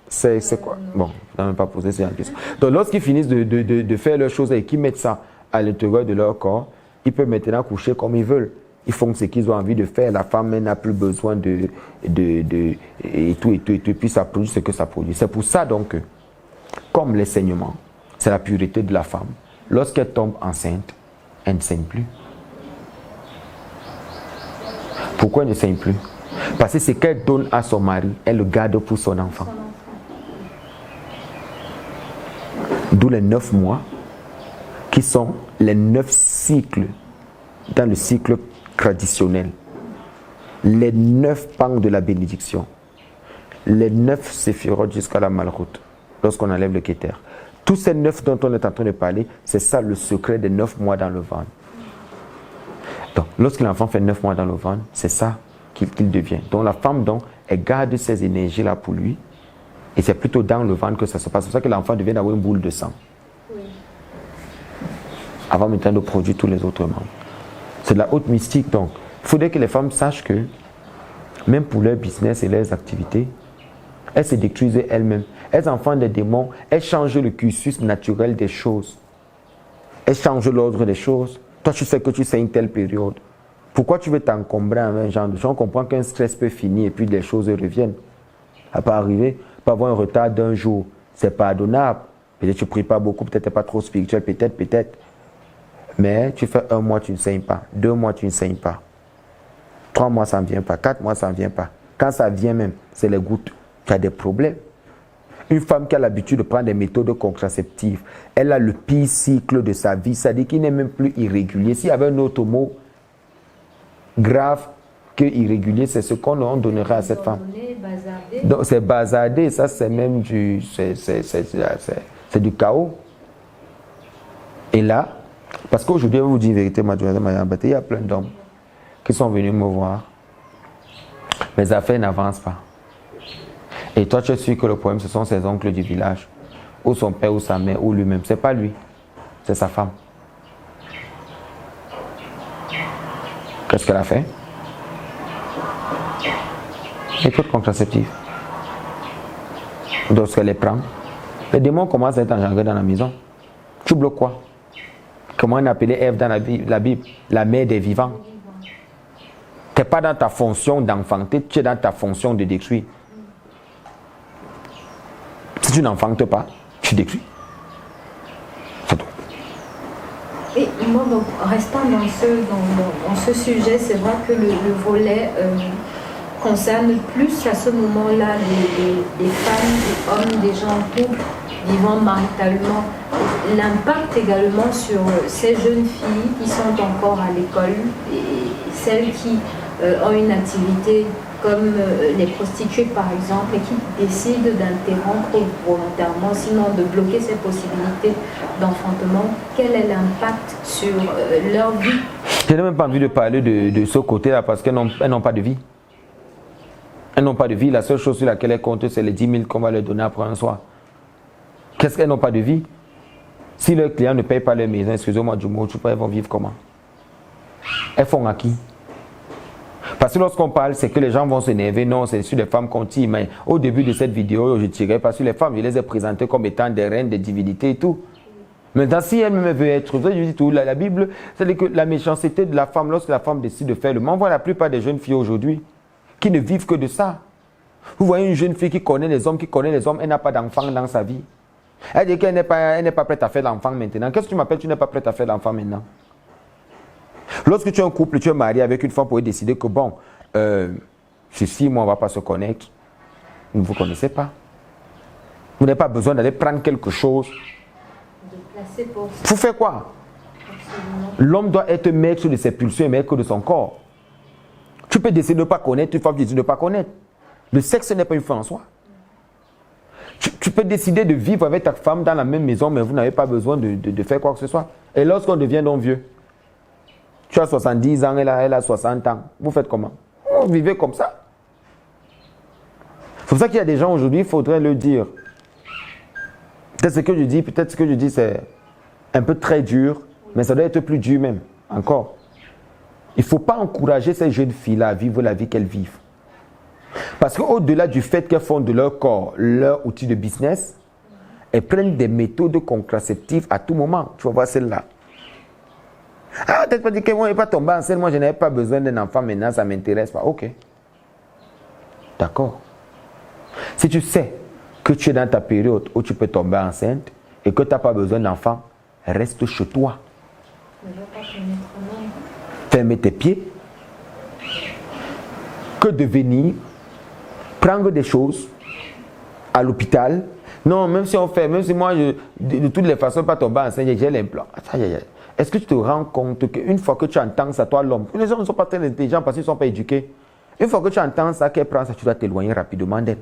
C'est quoi? Bon, je n'ai même pas posé cette question. Donc lorsqu'ils finissent de faire leurs choses et qu'ils mettent ça à l'intérieur de leur corps, ils peuvent maintenant coucher comme ils veulent. Ils font ce qu'ils ont envie de faire. La femme n'a plus besoin et tout. Et puis ça produit ce que ça produit. C'est pour ça donc que, comme les saignements, c'est la pureté de la femme. Lorsqu'elle tombe enceinte, elle ne saigne plus. Pourquoi elle ne saigne plus? Parce que ce qu'elle donne à son mari, elle le garde pour son enfant. D'où les 9 mois qui sont les 9 cycles dans le cycle traditionnel. Les 9 pans de la bénédiction. Les 9 séphirotes jusqu'à la malroute. Lorsqu'on enlève le Kéter. Tous ces 9 dont on est en train de parler, c'est ça le secret des 9 mois dans le ventre. Donc, lorsque l'enfant fait 9 mois dans le ventre, c'est ça qu'il devient. Donc la femme, donc, elle garde ces énergies-là pour lui. Et c'est plutôt dans le ventre que ça se passe. C'est pour ça que l'enfant devient d'avoir une boule de sang. Oui. Avant maintenant de produire tous les autres membres. C'est de la haute mystique. Donc, il faudrait que les femmes sachent que, même pour leur business et leurs activités, elles se détruisent elles-mêmes. Elles enfantent des démons. Elles changent le cursus naturel des choses. Elles changent l'ordre des choses. Toi, tu sais que tu sais une telle période. Pourquoi tu veux t'encombrer avec un genre de choses? On comprend qu'un stress peut finir et puis les choses reviennent. Ça peut arriver, peut avoir un retard d'un jour. C'est pardonnable. Peut-être que tu ne pries pas beaucoup, peut-être que tu n'es pas trop spirituel, peut-être. Mais tu fais 1 mois, tu ne saignes pas. 2 mois, tu ne saignes pas. 3 mois, ça ne vient pas. 4 mois, ça ne vient pas. Quand ça vient même, c'est les gouttes. Tu as des problèmes. Une femme qui a l'habitude de prendre des méthodes contraceptives, elle a le pire cycle de sa vie. C'est-à-dire qu'il n'est même plus irrégulier. S'il y avait un autre mot grave que irrégulier, c'est ce qu'on donnerait à cette femme. Donc c'est bazardé, ça c'est même du chaos. Et là, parce qu'aujourd'hui, je vais vous dire la vérité, mademoiselle Mayambate, il y a plein d'hommes qui sont venus me voir. Mes affaires n'avancent pas. Et toi, tu sais que le problème, ce sont ses oncles du village, ou son père, ou sa mère, ou lui-même. C'est pas lui, c'est sa femme. Qu'est-ce qu'elle a fait? Méthode contraceptive. Lorsqu'elle les prend, les démons commencent à être engendrés dans la maison. Tu bloques quoi? Comment on appelait Ève dans la Bible? La mère des vivants. Tu n'es pas dans ta fonction d'enfanter, tu es dans ta fonction de détruire. Si tu n'enfantes pas, tu détruis. C'est tout. Et moi, donc, restant dans ce sujet, c'est vrai que le volet concerne plus à ce moment-là les femmes, des hommes, des gens en couple, vivant maritalement. L'impact également sur ces jeunes filles qui sont encore à l'école et celles qui ont une activité comme les prostituées par exemple et qui décident d'interrompre volontairement, sinon de bloquer ces possibilités d'enfantement. Quel est l'impact sur leur vie? Je n'ai même pas envie de parler de ce côté-là parce qu'elles n'ont pas de vie. Elles n'ont pas de vie. La seule chose sur laquelle elles comptent, c'est les 10 000 qu'on va leur donner après un soir. Qu'est-ce qu'elles n'ont pas de vie? Si leurs clients ne payent pas leur maison, excusez-moi du mot, elles vont vivre comment? Elles font à qui? Parce que lorsqu'on parle, c'est que les gens vont s'énerver. Non, c'est sur les femmes qu'on tire. Mais au début de cette vidéo, je ne tirais pas sur les femmes. Je les ai présentées comme étant des reines, des divinités et tout. Maintenant, si elle me veut être, je dis tout, la Bible, c'est que la méchanceté de la femme, lorsque la femme décide de faire le mal, on voit la plupart des jeunes filles aujourd'hui qui ne vivent que de ça. Vous voyez une jeune fille qui connaît les hommes, elle n'a pas d'enfant dans sa vie. Elle dit qu'elle n'est pas prête à faire l'enfant maintenant. Qu'est-ce que tu m'appelles, tu n'es pas prête à faire l'enfant maintenant? Lorsque tu es un couple, tu es marié avec une femme pour décider que bon, ceci, moi, on ne va pas se connaître. Vous ne vous connaissez pas. Vous n'avez pas besoin d'aller prendre quelque chose. Vous faites quoi? L'homme doit être maître de ses pulsions et maître de son corps. Tu peux décider de ne pas connaître, une femme décide de ne pas connaître. Le sexe n'est pas une fin en soi. Tu peux décider de vivre avec ta femme dans la même maison, mais vous n'avez pas besoin de faire quoi que ce soit. Et lorsqu'on devient donc vieux, tu as 70 ans, elle a 60 ans. Vous faites comment? Vous vivez comme ça. C'est pour ça qu'il y a des gens aujourd'hui, il faudrait le dire. Peut-être ce que je dis, c'est un peu très dur, mais ça doit être plus dur même, encore. Il ne faut pas encourager ces jeunes filles-là à vivre la vie qu'elles vivent. Parce qu'au-delà du fait qu'elles font de leur corps leur outil de business, elles prennent des méthodes contraceptives à tout moment. Tu vas voir celle-là. Ah, peut-être pas dit que moi, je n'ai pas tombé enceinte, moi je n'avais pas besoin d'un enfant maintenant, ça ne m'intéresse pas. Ok. D'accord. Si tu sais que tu es dans ta période où tu peux tomber enceinte et que tu n'as pas besoin d'enfant, reste chez toi. Ferme tes pieds. Que de venir prendre des choses à l'hôpital. Non, même si moi, de toutes les façons, pas tomber enceinte, j'ai l'implant. Est-ce que tu te rends compte qu'une fois que tu entends ça, toi l'homme, les gens ne sont pas très intelligents parce qu'ils ne sont pas éduqués. Une fois que tu entends ça, qu'elle prend ça, tu dois t'éloigner rapidement d'elle.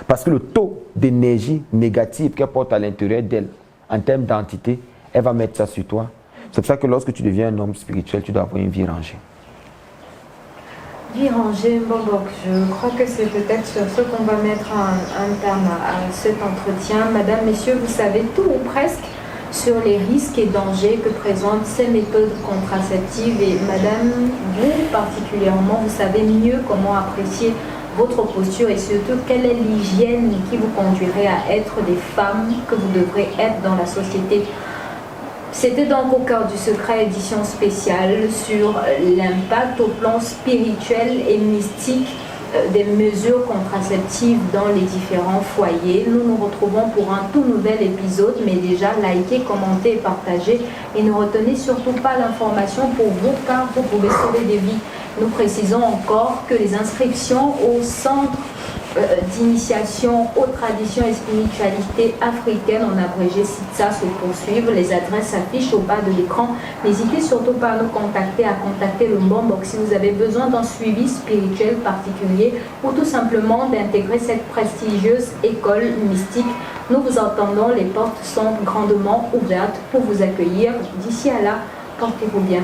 Parce que le taux d'énergie négative qu'elle porte à l'intérieur d'elle, en termes d'entité, elle va mettre ça sur toi. C'est pour ça que lorsque tu deviens un homme spirituel, tu dois avoir une vie rangée. Vie rangée, Mbobok, je crois que c'est peut-être sur ce qu'on va mettre un terme à cet entretien. Madame, messieurs, vous savez tout ou presque sur les risques et dangers que présentent ces méthodes contraceptives. Et madame, vous particulièrement, vous savez mieux comment apprécier votre posture et surtout quelle est l'hygiène qui vous conduirait à être des femmes que vous devrez être dans la société. C'était donc au cœur du secret, édition spéciale sur l'impact au plan spirituel et mystique des mesures contraceptives dans les différents foyers. Nous nous retrouvons pour un tout nouvel épisode, mais déjà likez, commentez et partagez et ne retenez surtout pas l'information pour vous car vous pouvez sauver des vies. Nous précisons encore que les inscriptions au centre d'initiation aux traditions et spiritualités africaines, en abrégé SITSA, se poursuivent. Les adresses s'affichent au bas de l'écran. N'hésitez surtout pas à nous contacter, à contacter le Mbobok si vous avez besoin d'un suivi spirituel particulier ou tout simplement d'intégrer cette prestigieuse école mystique. Nous vous entendons, les portes sont grandement ouvertes pour vous accueillir. D'ici à là, portez-vous bien.